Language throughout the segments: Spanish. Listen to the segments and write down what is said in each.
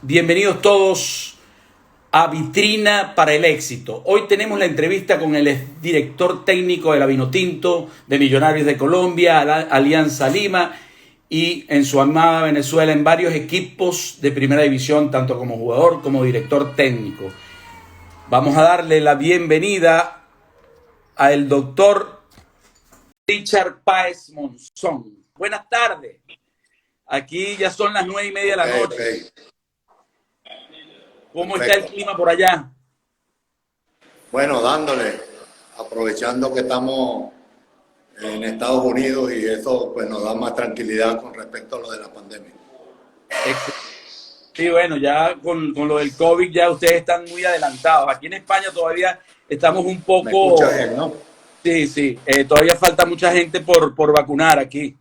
Bienvenidos todos a Vitrina para el Éxito. Hoy tenemos la entrevista con el exdirector técnico de la Vinotinto, de Millonarios de Colombia, Alianza Lima y en su amada Venezuela en varios equipos de primera división, tanto como jugador como director técnico. Vamos a darle la bienvenida al doctor Richard Páez Monzón. Buenas tardes. Aquí ya son las 9:30 de la noche. Okay. ¿Cómo está el Perfecto. clima por allá? Bueno, dándole, aprovechando que estamos en Estados Unidos y eso pues nos da más tranquilidad con respecto a lo de la pandemia. Sí, bueno, ya con lo del COVID ya ustedes están muy adelantados. Aquí en España todavía estamos un ¿Me escucha poco, bien, no? sí, todavía falta mucha gente por vacunar aquí.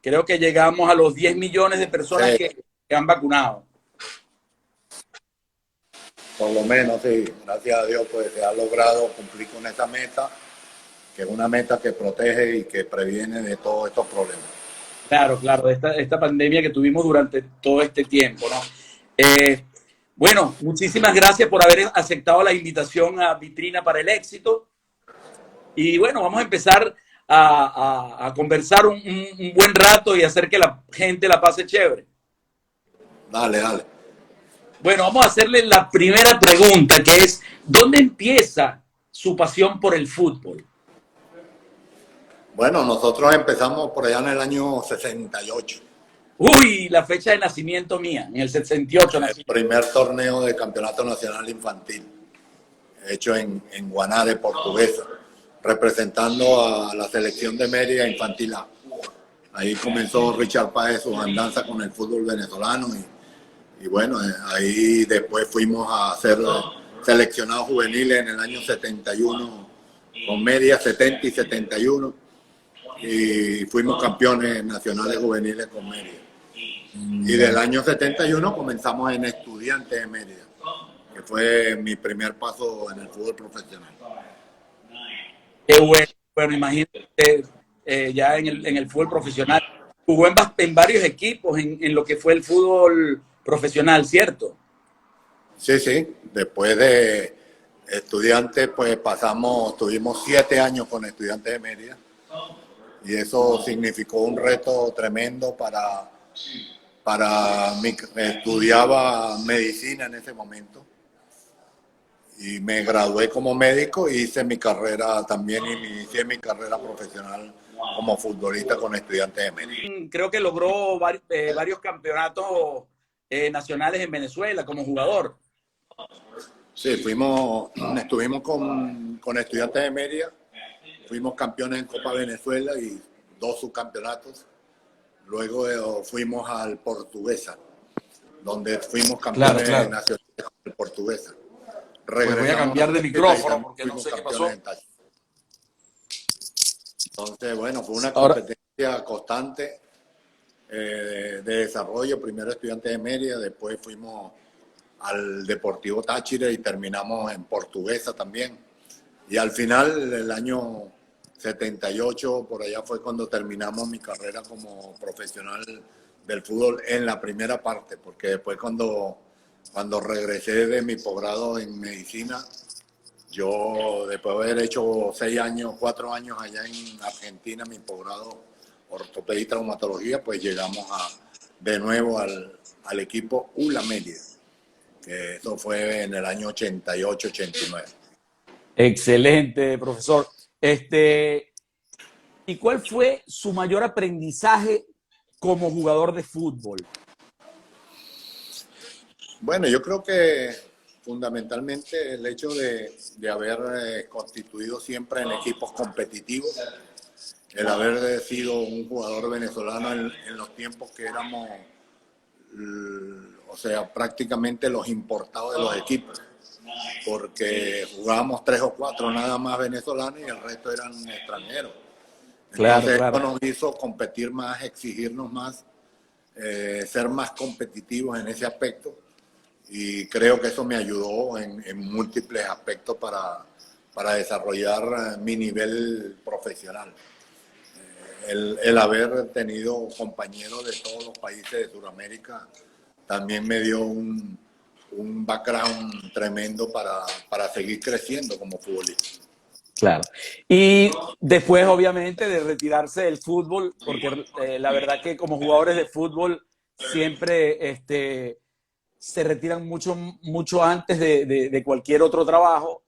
Creo que llegamos a los 10 millones de personas Sí, que han vacunado. por lo menos sí, gracias a Dios pues se ha logrado cumplir con esa meta, que es una meta que protege y que previene de todos estos problemas. Claro, esta pandemia que tuvimos durante todo este tiempo, ¿no? Bueno, muchísimas gracias por haber aceptado la invitación a Vitrina para el Éxito. Y bueno, vamos a empezar a conversar un buen rato y hacer que la gente la pase chévere. Dale, dale. Bueno, vamos a hacerle la primera pregunta, que es, ¿dónde empieza su pasión por el fútbol? Bueno, nosotros empezamos por allá en el año 68, Uy, la fecha de nacimiento mía, en el 68 el nací. primer torneo de Campeonato Nacional Infantil, hecho en Guaná Portuguesa, representando a la selección de Mérida Infantil A. Ahí comenzó Richard Páez sus andanzas con el fútbol venezolano y bueno, ahí después fuimos a ser seleccionados juveniles en el año 71 con Mérida 70 y 71 y fuimos campeones nacionales juveniles con Mérida. Y del año 71 comenzamos en Estudiantes de Mérida, que fue mi primer paso en el fútbol profesional. Qué bueno, bueno, imagínate, ya en el fútbol profesional. Jugó en varios equipos en lo que fue el fútbol profesional, ¿cierto? Sí, sí, después de Estudiantes, pues tuvimos 7 años con Estudiantes de Mérida y eso significó un reto tremendo para mí. Estudiaba medicina en ese momento y me gradué como médico y hice mi carrera también, inicié mi carrera profesional como futbolista con Estudiantes de Mérida. Creo que logró varios campeonatos nacionales en Venezuela como jugador. Sí, estuvimos con Estudiantes de Mérida, fuimos campeones en Copa Venezuela y 2 subcampeonatos. Luego fuimos al Portuguesa, donde fuimos campeones nacionales con el Portuguesa. Pues voy a Regresamos a cambiar de Táchira y micrófono también porque no fuimos sé qué pasó. campeones en Táchira. Entonces, bueno, fue una Ahora, competencia constante de desarrollo. Primero Estudiantes de Mérida, después fuimos al Deportivo Táchira y terminamos en Portuguesa también. Y al final, el año 78, por allá fue cuando terminamos mi carrera como profesional del fútbol en la primera parte, porque después cuando regresé de mi posgrado en medicina, yo después de haber hecho 4 años allá en Argentina, mi posgrado ortopedia y traumatología, pues llegamos de nuevo al equipo ULA Mérida, que eso fue en el año 88-89. excelente, profesor. ¿Y cuál fue su mayor aprendizaje como jugador de fútbol? Bueno, yo creo que fundamentalmente el hecho de haber constituido siempre en equipos competitivos, el haber sido un jugador venezolano en los tiempos que éramos, o sea, prácticamente los importados de los equipos, porque jugábamos 3 o 4 nada más venezolanos y el resto eran extranjeros. Claro, Entonces esto claro. nos hizo competir más, exigirnos más, ser más competitivos en ese aspecto. Y creo que eso me ayudó en múltiples aspectos para desarrollar mi nivel profesional. El haber tenido compañeros de todos los países de Sudamérica también me dio un background tremendo para seguir creciendo como futbolista. Claro. Y después, obviamente, de retirarse del fútbol, porque la verdad que como jugadores de fútbol siempre se retiran mucho antes de cualquier otro trabajo,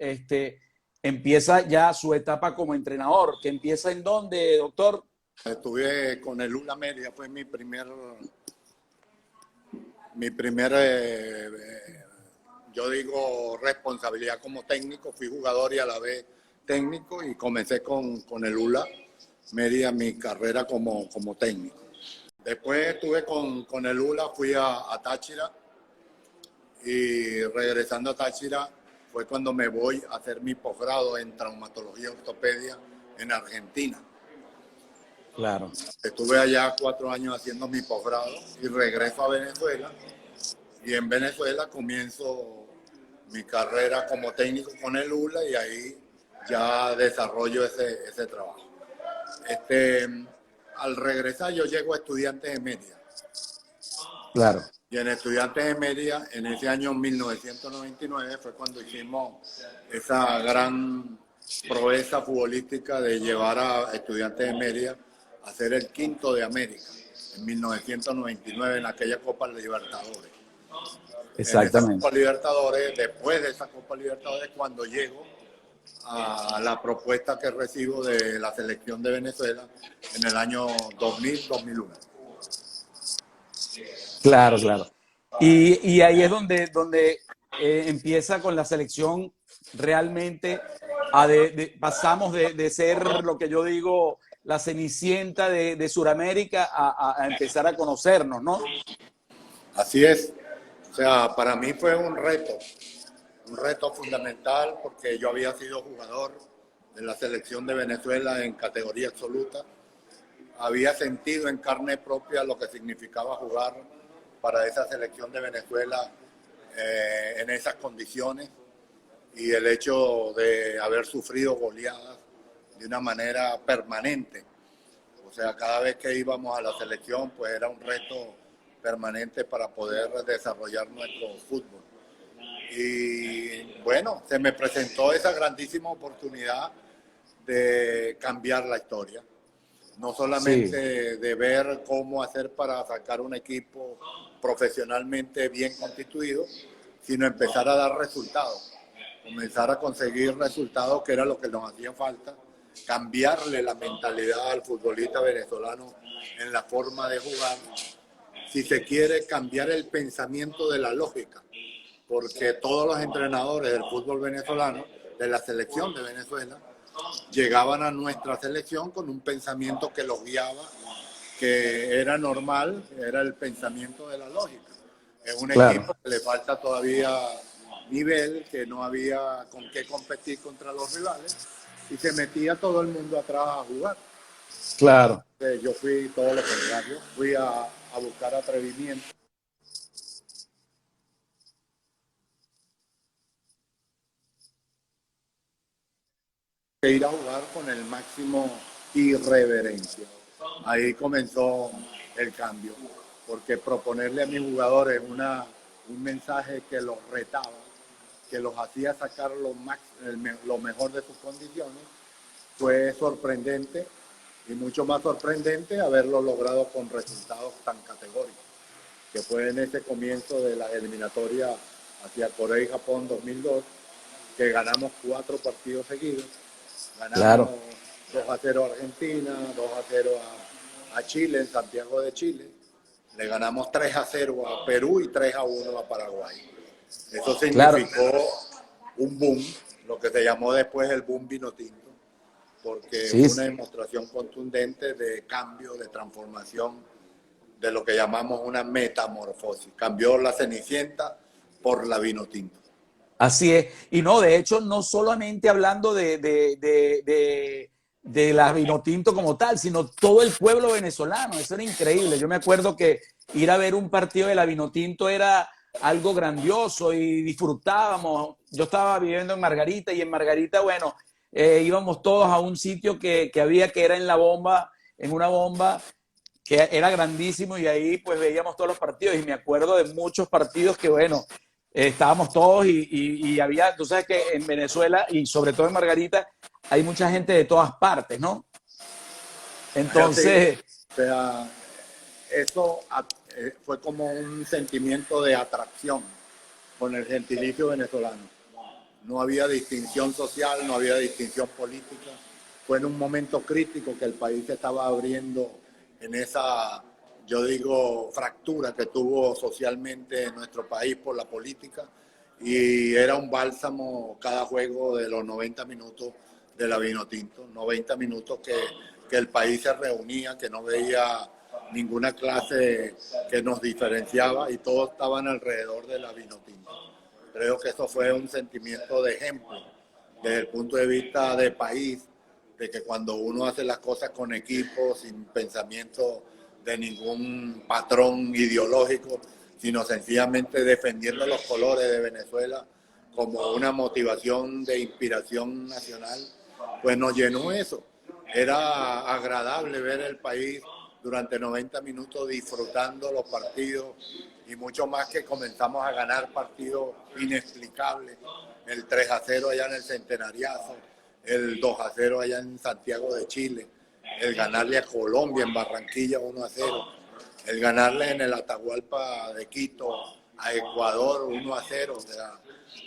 empieza ya su etapa como entrenador, que empieza ¿en dónde, doctor? Estuve con el Ula Media, fue mi primer yo digo, responsabilidad como técnico. Fui jugador y a la vez técnico y comencé con el ULA Media mi carrera como técnico. Después estuve con el ULA, fui a Táchira y regresando a Táchira fue cuando me voy a hacer mi posgrado en traumatología y ortopedia en Argentina. Claro. Estuve allá 4 años haciendo mi posgrado y regreso a Venezuela. Y en Venezuela comienzo mi carrera como técnico con el ULA y ahí ya desarrollo ese trabajo. Al regresar yo llego a Estudiantes de Mérida. Claro. Y en Estudiantes de Mérida, en ese año 1999, fue cuando hicimos esa gran proeza futbolística de llevar a Estudiantes de Mérida a ser el quinto de América, en 1999, en aquella Copa Libertadores. En esa Exactamente. Copa Libertadores, después de esa Copa Libertadores, cuando llego a la propuesta que recibo de la selección de Venezuela en el año 2000-2001. Claro, claro. Y ahí es donde empieza con la selección realmente pasamos de ser lo que yo digo la cenicienta de Sudamérica a empezar a conocernos, ¿no? Así es. O sea, para mí fue un reto fundamental porque yo había sido jugador de la selección de Venezuela en categoría absoluta. Había sentido en carne propia lo que significaba jugar para esa selección de Venezuela en esas condiciones y el hecho de haber sufrido goleadas de una manera permanente. O sea, cada vez que íbamos a la selección, pues era un reto permanente para poder desarrollar nuestro fútbol. Y bueno, se me presentó esa grandísima oportunidad de cambiar la historia. No solamente sí, de ver cómo hacer para sacar un equipo profesionalmente bien constituido, sino empezar a dar resultados, comenzar a conseguir resultados que era lo que nos hacía falta, cambiarle la mentalidad al futbolista venezolano en la forma de jugar, si se quiere cambiar el pensamiento de la lógica, porque todos los entrenadores del fútbol venezolano, de la selección de Venezuela, llegaban a nuestra selección con un pensamiento que los guiaba, que era normal, era el pensamiento de la lógica. Es un equipo que le falta todavía nivel, que no había con qué competir contra los rivales, y se metía todo el mundo atrás a jugar. Claro. Yo fui todo lo contrario, fui a buscar atrevimiento. Que ir a jugar con el máximo irreverencia. Ahí comenzó el cambio, porque proponerle a mis jugadores un mensaje que los retaba, que los hacía sacar lo mejor de sus condiciones, fue sorprendente y mucho más sorprendente haberlo logrado con resultados tan categóricos, que fue en ese comienzo de la eliminatoria hacia Corea y Japón 2002, que ganamos 4 partidos seguidos. Ganamos 2-0 a Argentina, 2-0 a Chile, en Santiago de Chile. Le ganamos 3-0 a Perú y 3-1 a Paraguay. Eso significó un boom, lo que se llamó después el boom vinotinto, porque fue una demostración contundente de cambio, de transformación, de lo que llamamos una metamorfosis. Cambió la Cenicienta por la vinotinto. Así es. Y no, de hecho, no solamente hablando de la Vinotinto como tal, sino todo el pueblo venezolano. Eso era increíble. Yo me acuerdo que ir a ver un partido de la Vinotinto era algo grandioso y disfrutábamos. Yo estaba viviendo en Margarita y en Margarita, bueno, íbamos todos a un sitio que había que era en la bomba, en una bomba, que era grandísimo y ahí pues veíamos todos los partidos y me acuerdo de muchos partidos que bueno, estábamos todos y había, tú sabes que en Venezuela y sobre todo en Margarita hay mucha gente de todas partes, ¿no? Es así, Entonces, o sea, eso fue como un sentimiento de atracción con el gentilicio venezolano. No había distinción social, no había distinción política. Fue en un momento crítico que el país se estaba abriendo en esa, yo digo, fractura que tuvo socialmente en nuestro país por la política. Y era un bálsamo cada juego de los 90 minutos de la Vinotinto. 90 minutos que el país se reunía, que no veía ninguna clase que nos diferenciaba y todos estaban alrededor de la Vinotinto. Creo que eso fue un sentimiento de ejemplo desde el punto de vista de país, de que cuando uno hace las cosas con equipo, sin pensamiento de ningún patrón ideológico, sino sencillamente defendiendo los colores de Venezuela como una motivación de inspiración nacional, pues nos llenó eso. Era agradable ver el país durante 90 minutos disfrutando los partidos y mucho más que comenzamos a ganar partidos inexplicables. El 3-0 allá en el Centenariazo, el 2-0 allá en Santiago de Chile, el ganarle a Colombia en Barranquilla 1-0, el ganarle en el Atahualpa de Quito a Ecuador 1-0, o sea,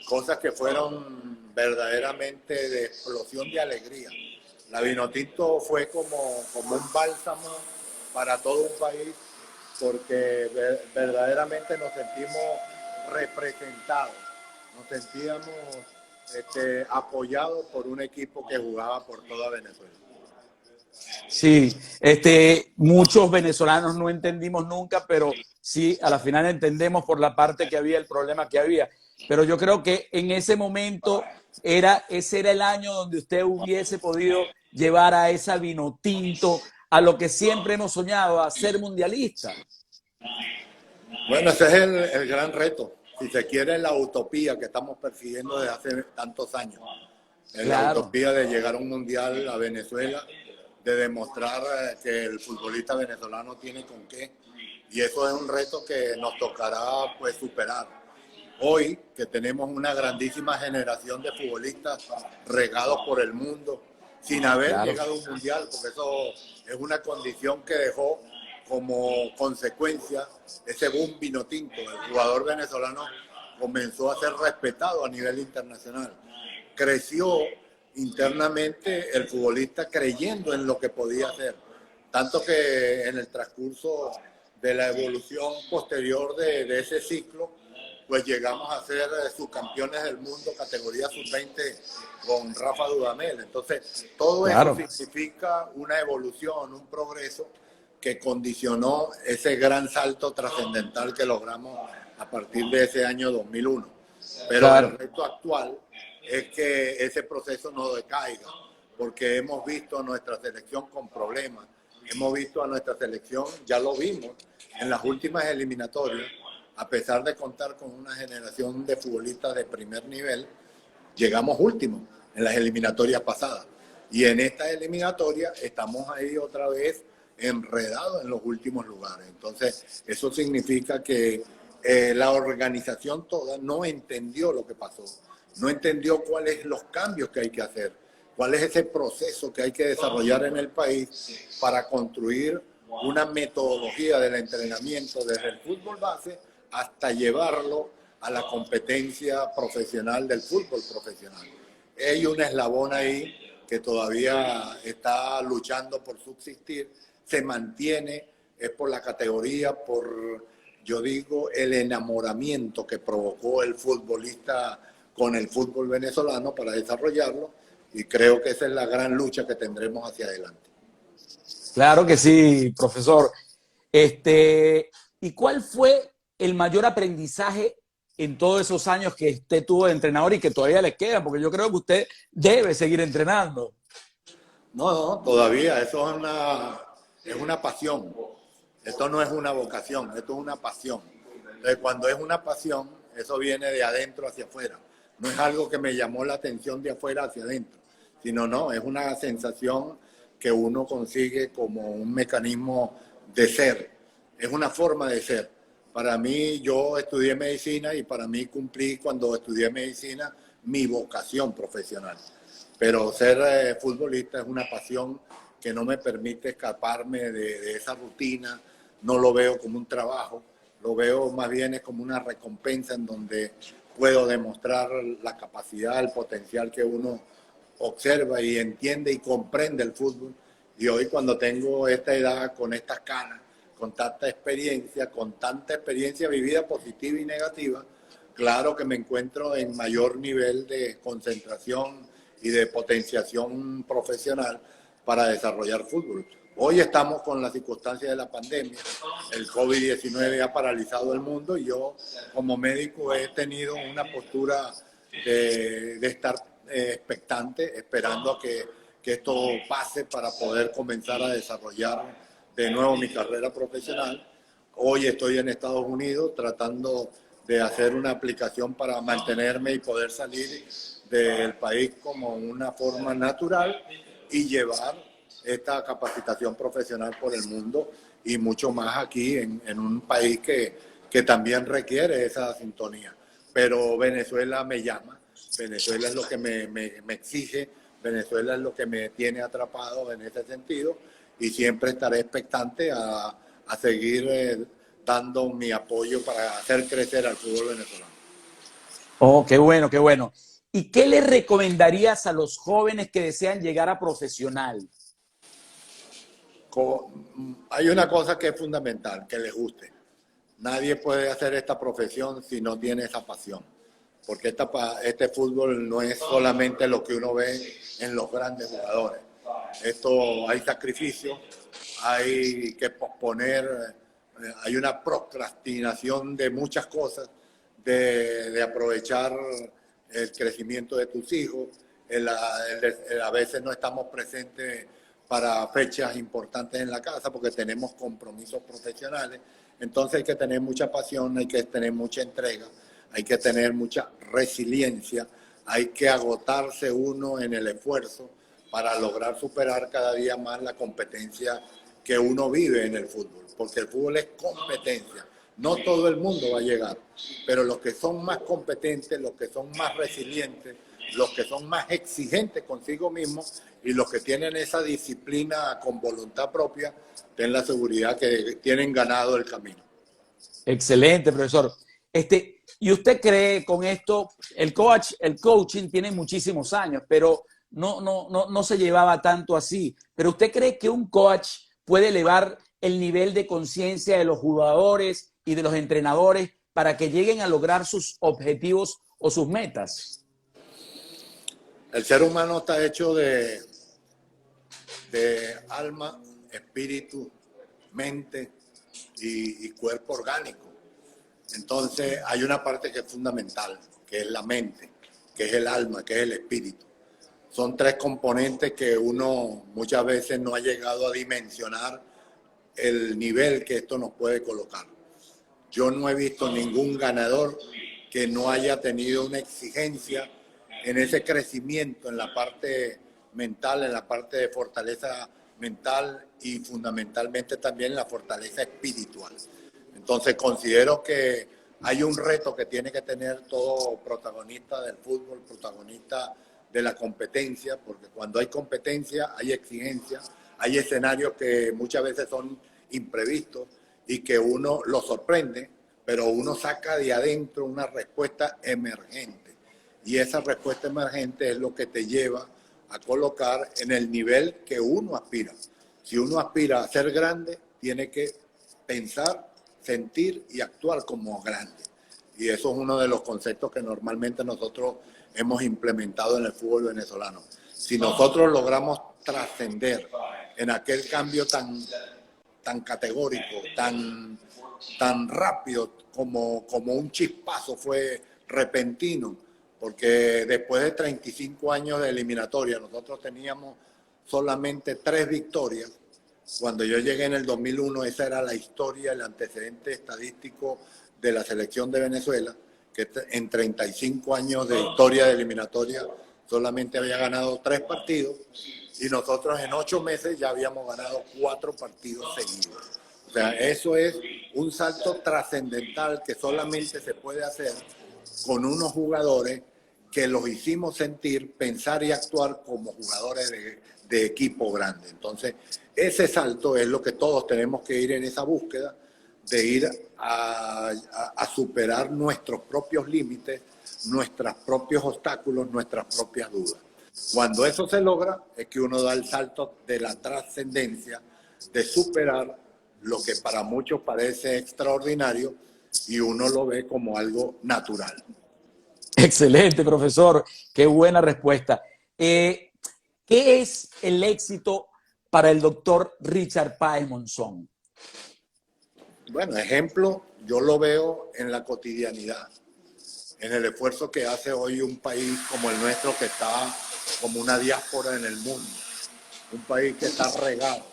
cosas que fueron verdaderamente de explosión de alegría. La Vinotinto fue como un bálsamo para todo un país porque verdaderamente nos sentimos representados, nos sentíamos apoyados por un equipo que jugaba por toda Venezuela. sí, muchos venezolanos no entendimos nunca, pero sí, a la final entendemos por la parte que había, el problema que había. Pero yo creo que en ese momento ese era el año donde usted hubiese podido llevar a esa Vinotinto a lo que siempre hemos soñado, a ser mundialista. Bueno, ese es el gran reto. Si se quiere, la utopía que estamos persiguiendo desde hace tantos años. Es la Claro, utopía de llegar a un mundial a Venezuela, de demostrar que el futbolista venezolano tiene con qué. Y eso es un reto que nos tocará pues superar. Hoy que tenemos una grandísima generación de futbolistas regados por el mundo, sin haber claro. llegado a un mundial, porque eso es una condición que dejó como consecuencia ese boom vinotinto. El jugador venezolano comenzó a ser respetado a nivel internacional. Creció internamente el futbolista creyendo en lo que podía hacer. Tanto que en el transcurso de la evolución posterior de ese ciclo, pues llegamos a ser subcampeones del mundo categoría sub-20 con Rafa Dudamel. Entonces, todo eso Claro. significa una evolución, un progreso que condicionó ese gran salto trascendental que logramos a partir de ese año 2001. Pero el Claro. reto actual es que ese proceso no decaiga, porque hemos visto a nuestra selección con problemas, hemos visto a nuestra selección, ya lo vimos en las últimas eliminatorias, a pesar de contar con una generación de futbolistas de primer nivel, llegamos últimos en las eliminatorias pasadas. Y en esta eliminatoria estamos ahí otra vez enredados en los últimos lugares. Entonces, eso significa que la organización toda no entendió lo que pasó, no entendió cuáles son los cambios que hay que hacer, cuál es ese proceso que hay que desarrollar en el país para construir una metodología del entrenamiento desde el fútbol base hasta llevarlo a la competencia profesional del fútbol profesional. Hay un eslabón ahí que todavía está luchando por subsistir, se mantiene, es por la categoría, por, yo digo, el enamoramiento que provocó el futbolista con el fútbol venezolano para desarrollarlo, y creo que esa es la gran lucha que tendremos hacia adelante. Claro que sí, profesor. ¿Y cuál fue el mayor aprendizaje en todos esos años que usted tuvo de entrenador y que todavía le queda? Porque yo creo que usted debe seguir entrenando. No, no, todavía, eso es una pasión. Esto no es una vocación, esto es una pasión. Entonces, cuando es una pasión, eso viene de adentro hacia afuera. No es algo que me llamó la atención de afuera hacia adentro, sino no, es una sensación que uno consigue como un mecanismo de ser, es una forma de ser. Para mí, yo estudié medicina y para mí cumplí cuando estudié medicina mi vocación profesional. Pero ser futbolista es una pasión que no me permite escaparme de esa rutina, no lo veo como un trabajo, lo veo más bien es como una recompensa en donde puedo demostrar la capacidad, el potencial que uno observa y entiende y comprende el fútbol. Y hoy cuando tengo esta edad, con estas canas, con tanta experiencia vivida positiva y negativa, claro que me encuentro en mayor nivel de concentración y de potenciación profesional para desarrollar fútbol. Hoy estamos con las circunstancias de la pandemia, el COVID-19 ha paralizado el mundo y yo como médico he tenido una postura de estar expectante, esperando a que esto pase para poder comenzar a desarrollar de nuevo mi carrera profesional. Hoy estoy en Estados Unidos tratando de hacer una aplicación para mantenerme y poder salir del país como una forma natural y llevar esta capacitación profesional por el mundo y mucho más aquí en un país que también requiere esa sintonía. Pero Venezuela me llama, Venezuela es lo que me exige, Venezuela es lo que me tiene atrapado en ese sentido y siempre estaré expectante a seguir dando mi apoyo para hacer crecer al fútbol venezolano. Oh, qué bueno, qué bueno. ¿Y qué le recomendarías a los jóvenes que desean llegar a profesional? Hay una cosa que es fundamental, que les guste. Nadie puede hacer esta profesión si no tiene esa pasión, porque este fútbol no es solamente lo que uno ve en los grandes jugadores. Esto hay sacrificio, hay que posponer, hay una procrastinación de muchas cosas, de aprovechar el crecimiento de tus hijos. A veces no estamos presentes para fechas importantes en la casa porque tenemos compromisos profesionales. Entonces hay que tener mucha pasión, hay que tener mucha entrega, hay que tener mucha resiliencia, hay que agotarse uno en el esfuerzo para lograr superar cada día más la competencia que uno vive en el fútbol, porque el fútbol es competencia. No todo el mundo va a llegar, pero los que son más competentes, los que son más resilientes, los que son más exigentes consigo mismos y los que tienen esa disciplina con voluntad propia, ten la seguridad que tienen ganado el camino. Excelente, profesor. ¿Y usted cree con esto, el coaching tiene muchísimos años, pero no se llevaba tanto así? ¿Pero usted cree que un coach puede elevar el nivel de conciencia de los jugadores y de los entrenadores para que lleguen a lograr sus objetivos o sus metas? El ser humano está hecho de alma, espíritu, mente y cuerpo orgánico. Entonces hay una parte que es fundamental, que es la mente, que es el alma, que es el espíritu. Son tres componentes que uno muchas veces no ha llegado a dimensionar el nivel que esto nos puede colocar. Yo no he visto ningún ganador que no haya tenido una exigencia en ese crecimiento, en la parte mental, en la parte de fortaleza mental y fundamentalmente también la fortaleza espiritual. Entonces considero que hay un reto que tiene que tener todo protagonista del fútbol, protagonista de la competencia, porque cuando hay competencia hay exigencia, hay escenarios que muchas veces son imprevistos y que uno lo sorprende, pero uno saca de adentro una respuesta emergente. Y esa respuesta emergente es lo que te lleva a colocar en el nivel que uno aspira. Si uno aspira a ser grande, tiene que pensar, sentir y actuar como grande. Y eso es uno de los conceptos que normalmente nosotros hemos implementado en el fútbol venezolano. Si nosotros logramos trascender en aquel cambio tan categórico, tan rápido como un chispazo, fue repentino, porque después de 35 años de eliminatoria, nosotros teníamos solamente 3 victorias. Cuando yo llegué en el 2001, esa era la historia, el antecedente estadístico de la selección de Venezuela, que en 35 años de historia de eliminatoria solamente había ganado 3 partidos y nosotros en 8 meses ya habíamos ganado 4 partidos seguidos. sea, eso es un salto trascendental que solamente se puede hacer con unos jugadores que los hicimos sentir, pensar y actuar como jugadores de equipo grande. Entonces, ese salto es lo que todos tenemos que ir en esa búsqueda, de ir a superar nuestros propios límites, nuestros propios obstáculos, nuestras propias dudas. Cuando eso se logra, es que uno da el salto de la trascendencia, de superar lo que para muchos parece extraordinario y uno lo ve como algo natural. Excelente, profesor. Qué buena respuesta. ¿Qué es el éxito para el doctor Richard Páez Monzón? Bueno, ejemplo, yo lo veo en la cotidianidad, en el esfuerzo que hace hoy un país como el nuestro, que está como una diáspora en el mundo, un país que está regado,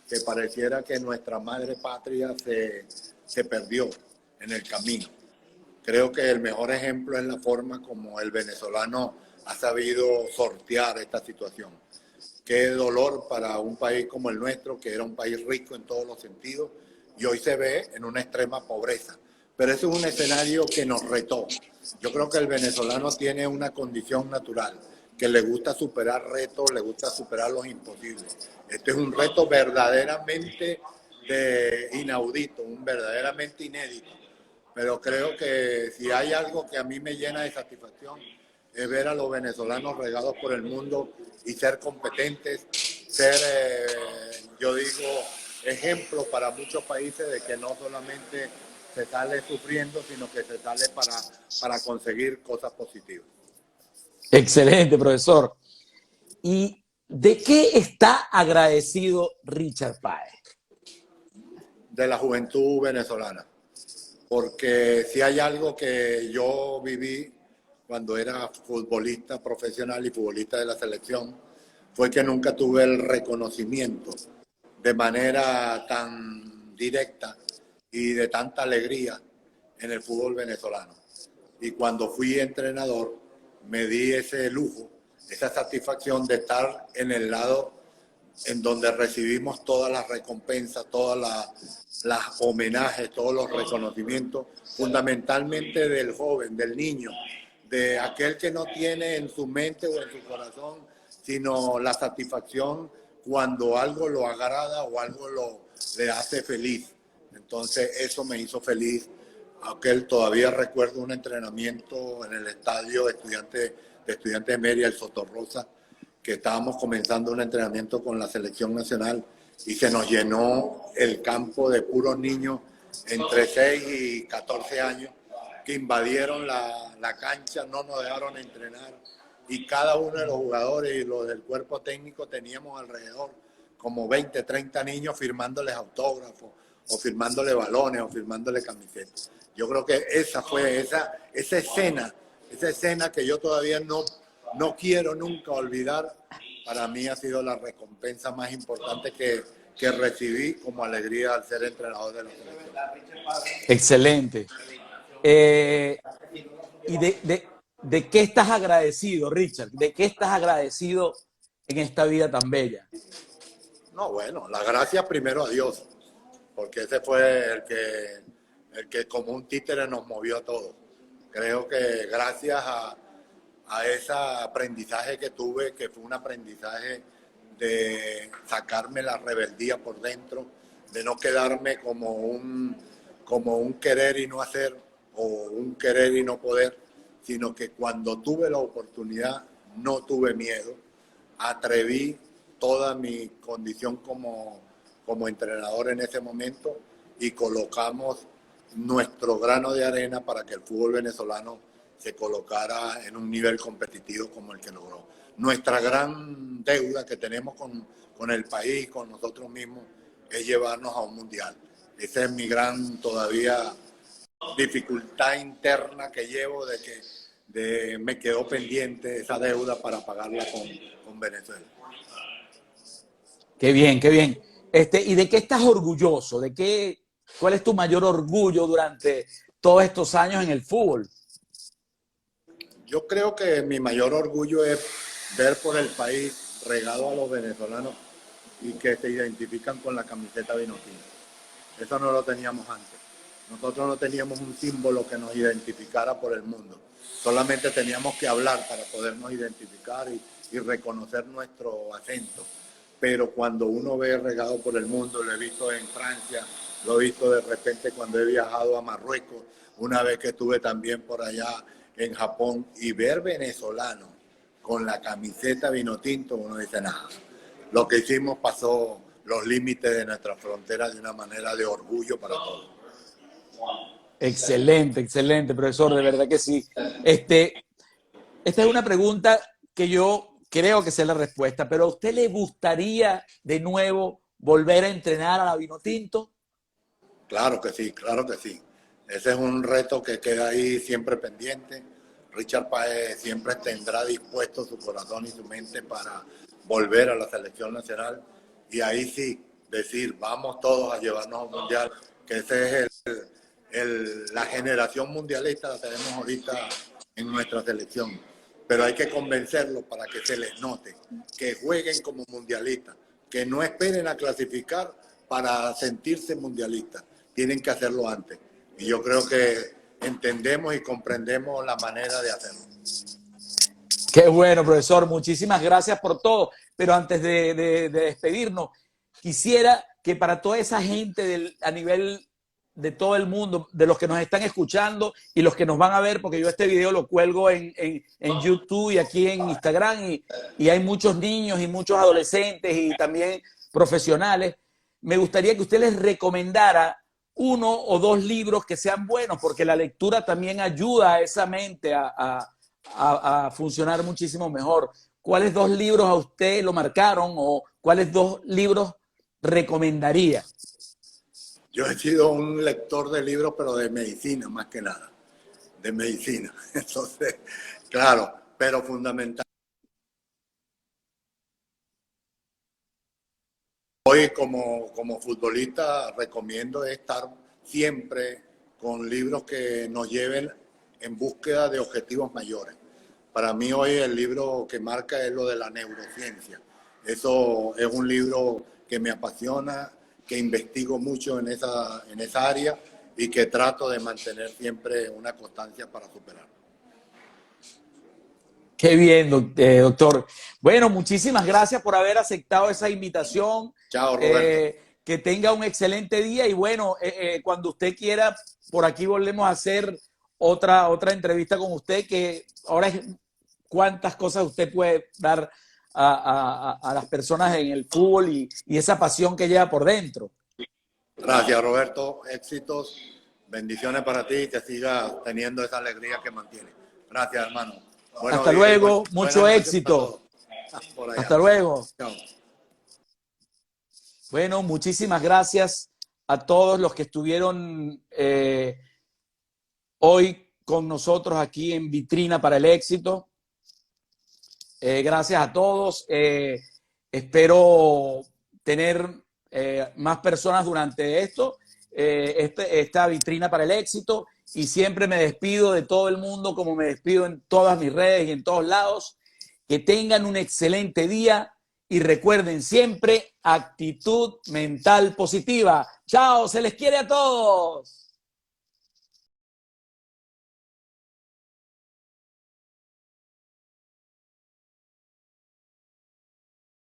que pareciera que nuestra madre patria se perdió en el camino. Creo que el mejor ejemplo es la forma como el venezolano ha sabido sortear esta situación. Qué dolor para un país como el nuestro, que era un país rico en todos los sentidos, y hoy se ve en una extrema pobreza. Pero eso es un escenario que nos retó. Yo creo que el venezolano tiene una condición natural, que le gusta superar retos, le gusta superar los imposibles. Este es un reto verdaderamente inaudito, un verdaderamente inédito. Pero creo que si hay algo que a mí me llena de satisfacción es ver a los venezolanos regados por el mundo y ser competentes, ser, yo digo, ejemplo para muchos países de que no solamente se sale sufriendo, sino que se sale para conseguir cosas positivas. Excelente, profesor. ¿Y de qué está agradecido Richard Páez? De la juventud venezolana. Porque si hay algo que yo viví cuando era futbolista profesional y futbolista de la selección, fue que nunca tuve el reconocimiento de manera tan directa y de tanta alegría en el fútbol venezolano. Y cuando fui entrenador, me di ese lujo, esa satisfacción de estar en el lado en donde recibimos todas las recompensas, todas las homenajes, todos los reconocimientos, fundamentalmente del joven, del niño, de aquel que no tiene en su mente o en su corazón, sino la satisfacción cuando algo lo agrada o algo le hace feliz. Entonces eso me hizo feliz. Aquel todavía recuerdo un entrenamiento en el estadio de Estudiantes de Mérida, el Sotorrosa, que estábamos comenzando un entrenamiento con la selección nacional y se nos llenó el campo de puros niños entre 6 y 14 años que invadieron la cancha, no nos dejaron entrenar, y cada uno de los jugadores y los del cuerpo técnico teníamos alrededor como 20, 30 niños firmándoles autógrafos o firmándole balones o firmándole camisetas. Yo creo que esa fue esa escena que yo todavía no quiero nunca olvidar. Para mí ha sido la recompensa más importante que recibí como alegría al ser entrenador de la selección. Excelente. ¿Y de qué estás agradecido, Richard? ¿De qué estás agradecido en esta vida tan bella? No, bueno, la gracia primero a Dios, porque ese fue el que como un títere nos movió a todos. Creo que gracias a ese aprendizaje que tuve, que fue un aprendizaje de sacarme la rebeldía por dentro, de no quedarme como un querer y no hacer o un querer y no poder, sino que cuando tuve la oportunidad no tuve miedo, atreví toda mi condición como entrenador en ese momento y colocamos nuestro grano de arena para que el fútbol venezolano se colocara en un nivel competitivo como el que logró. Nuestra gran deuda que tenemos con el país, con nosotros mismos, es llevarnos a un mundial. Esa es mi gran todavía dificultad interna que llevo de que me quedó pendiente esa deuda para pagarla con Venezuela. Qué bien, qué bien. ¿Y de qué estás orgulloso? ¿Cuál es tu mayor orgullo durante todos estos años en el fútbol? Yo creo que mi mayor orgullo es ver por el país regado a los venezolanos y que se identifican con la camiseta vinotinta. Eso no lo teníamos antes. Nosotros no teníamos un símbolo que nos identificara por el mundo. Solamente teníamos que hablar para podernos identificar y reconocer nuestro acento. Pero cuando uno ve regado por el mundo, lo he visto en Francia, lo he visto de repente cuando he viajado a Marruecos, una vez que estuve también por allá en Japón, y ver venezolanos con la camiseta vino tinto, uno dice nada. Lo que hicimos pasó los límites de nuestra frontera de una manera de orgullo para todos. Excelente, excelente, profesor, de verdad que sí. Esta es una pregunta que yo creo que sé la respuesta, pero ¿a usted le gustaría de nuevo volver a entrenar a la Vinotinto? Claro que sí, claro que sí. Ese es un reto que queda ahí siempre pendiente. Richard Páez siempre tendrá dispuesto su corazón y su mente para volver a la selección nacional y ahí sí decir, vamos todos a llevarnos a un mundial, que ese es la generación mundialista la tenemos ahorita en nuestra selección. Pero hay que convencerlos para que se les note, que jueguen como mundialistas, que no esperen a clasificar para sentirse mundialistas. Tienen que hacerlo antes. Y yo creo que entendemos y comprendemos la manera de hacerlo. Qué bueno, profesor. Muchísimas gracias por todo. Pero antes de despedirnos, quisiera que para toda esa gente a nivel de todo el mundo, de los que nos están escuchando y los que nos van a ver, porque yo este video lo cuelgo en YouTube y aquí en Instagram, y hay muchos niños y muchos adolescentes y también profesionales. Me gustaría que usted les recomendara uno o dos libros que sean buenos, porque la lectura también ayuda a esa mente a funcionar muchísimo mejor. ¿Cuáles dos libros a usted lo marcaron o cuáles dos libros recomendaría? Yo he sido un lector de libros, pero de medicina más que nada, de medicina. Entonces, claro, pero fundamental. Hoy como futbolista recomiendo estar siempre con libros que nos lleven en búsqueda de objetivos mayores. Para mí hoy el libro que marca es lo de la neurociencia. Eso es un libro que me apasiona, que investigo mucho en esa área y que trato de mantener siempre una constancia para superar. Qué bien, doctor. Bueno, muchísimas gracias por haber aceptado esa invitación. Chao, Roberto. Que tenga un excelente día y bueno, cuando usted quiera, por aquí volvemos a hacer otra entrevista con usted, que ahora es cuántas cosas usted puede dar a las personas en el fútbol y esa pasión que lleva por dentro. Gracias, Roberto. Éxitos, bendiciones para ti y que sigas teniendo esa alegría que mantiene. Gracias, hermano. Hasta luego, mucho éxito. Hasta luego. Chao. Bueno, muchísimas gracias a todos los que estuvieron hoy con nosotros aquí en Vitrina para el Éxito. Gracias a todos. Espero tener más personas durante esta Vitrina para el Éxito. Y siempre me despido de todo el mundo como me despido en todas mis redes y en todos lados. Que tengan un excelente día y recuerden siempre actitud mental positiva. ¡Chao! ¡Se les quiere a todos!